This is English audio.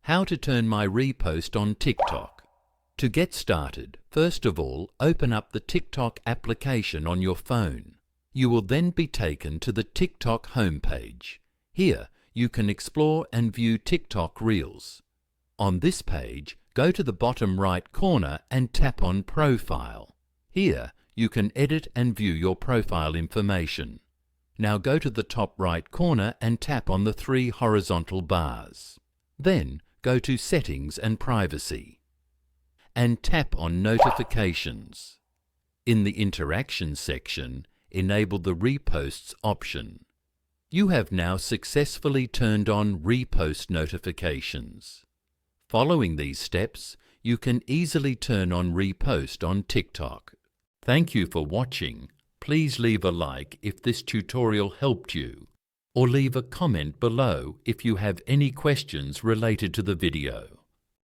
How to turn my repost on TikTok. To get started, first of all, open up the TikTok application on your phone. You will then be taken to the TikTok homepage. Here, you can explore and view TikTok Reels. On this page, go to the bottom right corner and tap on Profile. Here, you can edit and view your profile information. Now go to the top right corner and tap on the 3 horizontal bars. Then, go to Settings and Privacy and tap on Notifications. In the Interaction section, enable the Reposts option. You have now successfully turned on Repost notifications. Following these steps, you can easily turn on Repost on TikTok. Thank you for watching. Please leave a like if this tutorial helped you, or leave a comment below if you have any questions related to the video.